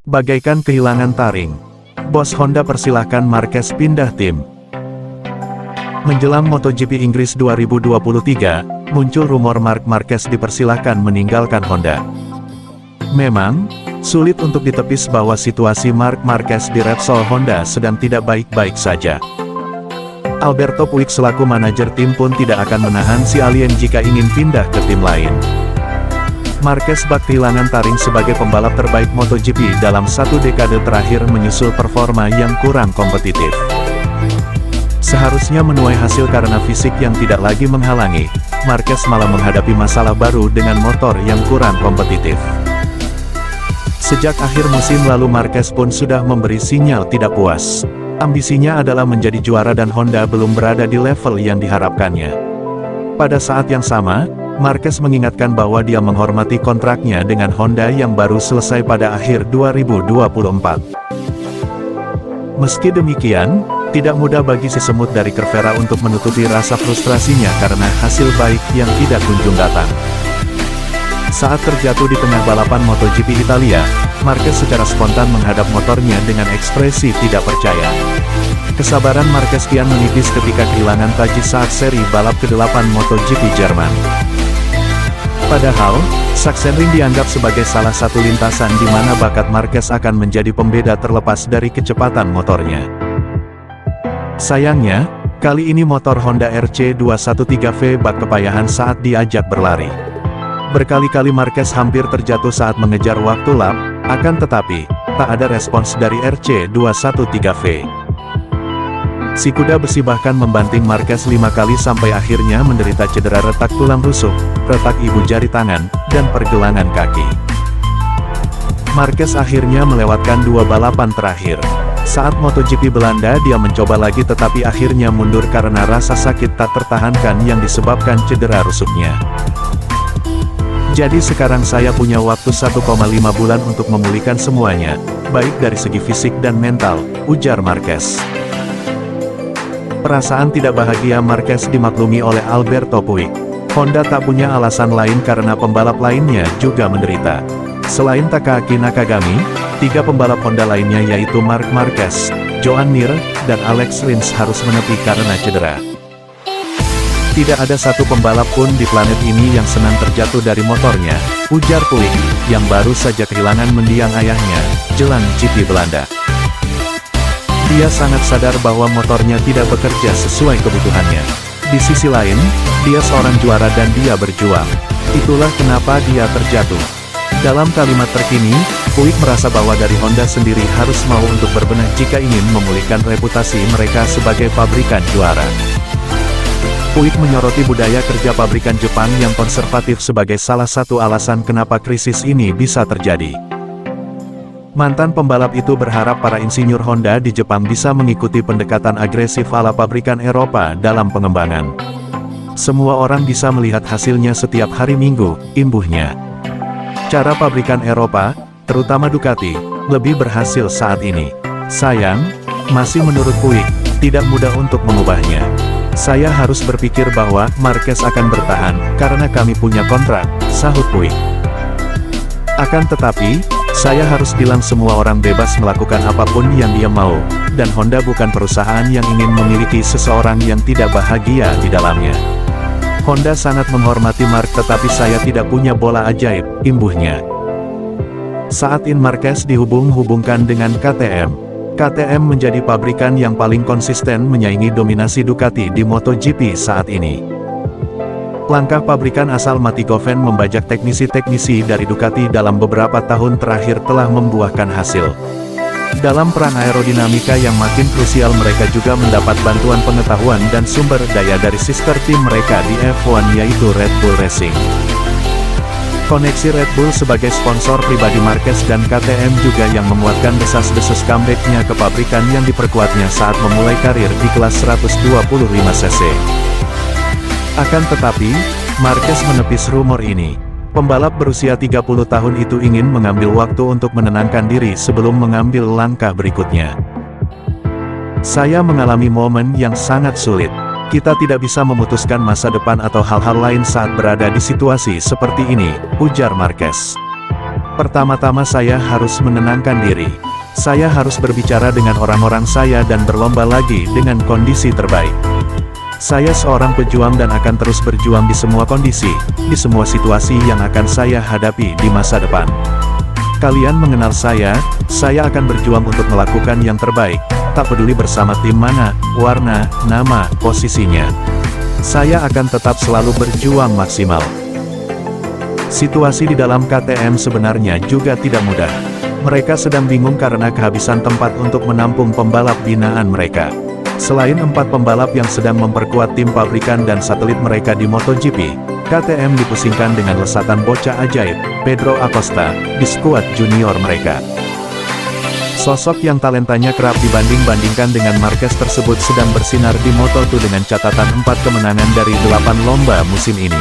Bagaikan kehilangan taring. Bos Honda persilahkan Marquez pindah tim. Menjelang MotoGP Inggris 2023, muncul rumor Marc Marquez dipersilahkan meninggalkan Honda. Memang, sulit untuk ditepis bahwa situasi Marc Marquez di Repsol Honda sedang tidak baik-baik saja. Alberto Puig selaku manajer tim pun tidak akan menahan si alien jika ingin pindah ke tim lain. Marquez bak kehilangan taring sebagai pembalap terbaik MotoGP dalam satu dekade terakhir menyusul performa yang kurang kompetitif. Seharusnya menuai hasil karena fisik yang tidak lagi menghalangi, Marquez malah menghadapi masalah baru dengan motor yang kurang kompetitif. Sejak akhir musim lalu Marquez pun sudah memberi sinyal tidak puas. Ambisinya adalah menjadi juara dan Honda belum berada di level yang diharapkannya. Pada saat yang sama, Marquez mengingatkan bahwa dia menghormati kontraknya dengan Honda yang baru selesai pada akhir 2024. Meski demikian, tidak mudah bagi si semut dari Cervera untuk menutupi rasa frustrasinya karena hasil baik yang tidak kunjung datang. Saat terjatuh di tengah balapan MotoGP Italia, Marquez secara spontan menghadap motornya dengan ekspresi tidak percaya. Kesabaran Marquez kian menipis ketika kehilangan taji saat seri balap ke-8 MotoGP Jerman. Padahal, Sachsenring dianggap sebagai salah satu lintasan di mana bakat Marquez akan menjadi pembeda terlepas dari kecepatan motornya. Sayangnya, kali ini motor Honda RC213V bak kepayahan saat diajak berlari. Berkali-kali Marquez hampir terjatuh saat mengejar waktu lap, akan tetapi, tak ada respons dari RC213V. Si kuda besi bahkan membanting Marquez 5 kali sampai akhirnya menderita cedera retak tulang rusuk, retak ibu jari tangan, dan pergelangan kaki. Marquez akhirnya melewatkan 2 balapan terakhir. Saat MotoGP Belanda dia mencoba lagi tetapi akhirnya mundur karena rasa sakit tak tertahankan yang disebabkan cedera rusuknya. Jadi sekarang saya punya waktu 1,5 bulan untuk memulihkan semuanya, baik dari segi fisik dan mental, ujar Marquez. Perasaan tidak bahagia Marquez dimaklumi oleh Alberto Puig. Honda tak punya alasan lain karena pembalap lainnya juga menderita. Selain Takaki Nakagami, 3 pembalap Honda lainnya yaitu Marc Marquez, Joan Mir, dan Alex Rins harus menepi karena cedera. Tidak ada satu pembalap pun di planet ini yang senang terjatuh dari motornya, ujar Puig, yang baru saja kehilangan mendiang ayahnya, jelang GP Belanda. Dia sangat sadar bahwa motornya tidak bekerja sesuai kebutuhannya. Di sisi lain, dia seorang juara dan dia berjuang. Itulah kenapa dia terjatuh. Dalam kalimat terkini, Puig merasa bahwa dari Honda sendiri harus mau untuk berbenah jika ingin memulihkan reputasi mereka sebagai pabrikan juara. Puig menyoroti budaya kerja pabrikan Jepang yang konservatif sebagai salah satu alasan kenapa krisis ini bisa terjadi. Mantan pembalap itu berharap para insinyur Honda di Jepang bisa mengikuti pendekatan agresif ala pabrikan Eropa dalam pengembangan. Semua orang bisa melihat hasilnya setiap hari Minggu, imbuhnya. Cara pabrikan Eropa, terutama Ducati, lebih berhasil saat ini. Sayang, masih menurut Puig, tidak mudah untuk mengubahnya. Saya harus berpikir bahwa Marquez akan bertahan, karena kami punya kontrak, sahut Puig. Akan tetapi, saya harus bilang semua orang bebas melakukan apapun yang dia mau, dan Honda bukan perusahaan yang ingin memiliki seseorang yang tidak bahagia di dalamnya. Honda sangat menghormati Marc tetapi saya tidak punya bola ajaib, imbuhnya. Saat ini Marquez dihubung-hubungkan dengan KTM. KTM menjadi pabrikan yang paling konsisten menyaingi dominasi Ducati di MotoGP saat ini. Langkah pabrikan asal Mattighofen membajak teknisi-teknisi dari Ducati dalam beberapa tahun terakhir telah membuahkan hasil. Dalam perang aerodinamika yang makin krusial mereka juga mendapat bantuan pengetahuan dan sumber daya dari sister tim mereka di F1 yaitu Red Bull Racing. Koneksi Red Bull sebagai sponsor pribadi Marquez dan KTM juga yang menguatkan desas-desus comeback-nya ke pabrikan yang diperkuatnya saat memulai karir di kelas 125cc. Akan tetapi, Marquez menepis rumor ini. Pembalap berusia 30 tahun itu ingin mengambil waktu untuk menenangkan diri sebelum mengambil langkah berikutnya. Saya mengalami momen yang sangat sulit. Kita tidak bisa memutuskan masa depan atau hal-hal lain saat berada di situasi seperti ini, ujar Marquez. Pertama-tama saya harus menenangkan diri. Saya harus berbicara dengan orang-orang saya dan berlomba lagi dengan kondisi terbaik. Saya seorang pejuang dan akan terus berjuang di semua kondisi, di semua situasi yang akan saya hadapi di masa depan. Kalian mengenal saya akan berjuang untuk melakukan yang terbaik, tak peduli bersama tim mana, warna, nama, posisinya. Saya akan tetap selalu berjuang maksimal. Situasi di dalam KTM sebenarnya juga tidak mudah. Mereka sedang bingung karena kehabisan tempat untuk menampung pembalap binaan mereka. Selain 4 pembalap yang sedang memperkuat tim pabrikan dan satelit mereka di MotoGP, KTM dipusingkan dengan lesatan bocah ajaib, Pedro Acosta, di skuad junior mereka. Sosok yang talentanya kerap dibanding-bandingkan dengan Marquez tersebut sedang bersinar di Moto2 dengan catatan 4 kemenangan dari 8 lomba musim ini.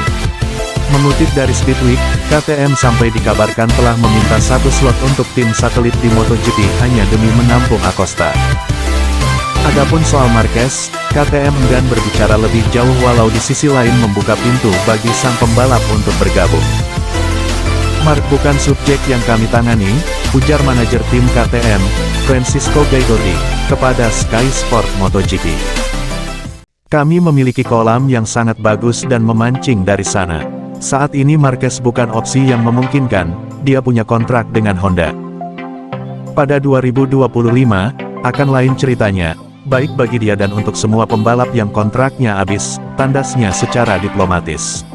Mengutip dari Speedweek, KTM sampai dikabarkan telah meminta 1 slot untuk tim satelit di MotoGP hanya demi menampung Acosta. Adapun soal Marquez, KTM enggan berbicara lebih jauh walau di sisi lain membuka pintu bagi sang pembalap untuk bergabung. Mark bukan subjek yang kami tangani, ujar manajer tim KTM, Francisco Gaigordi, kepada Sky Sport MotoGP. Kami memiliki kolam yang sangat bagus dan memancing dari sana. Saat ini Marquez bukan opsi yang memungkinkan, dia punya kontrak dengan Honda. Pada 2025, akan lain ceritanya. Baik bagi dia dan untuk semua pembalap yang kontraknya habis, tandasnya secara diplomatis.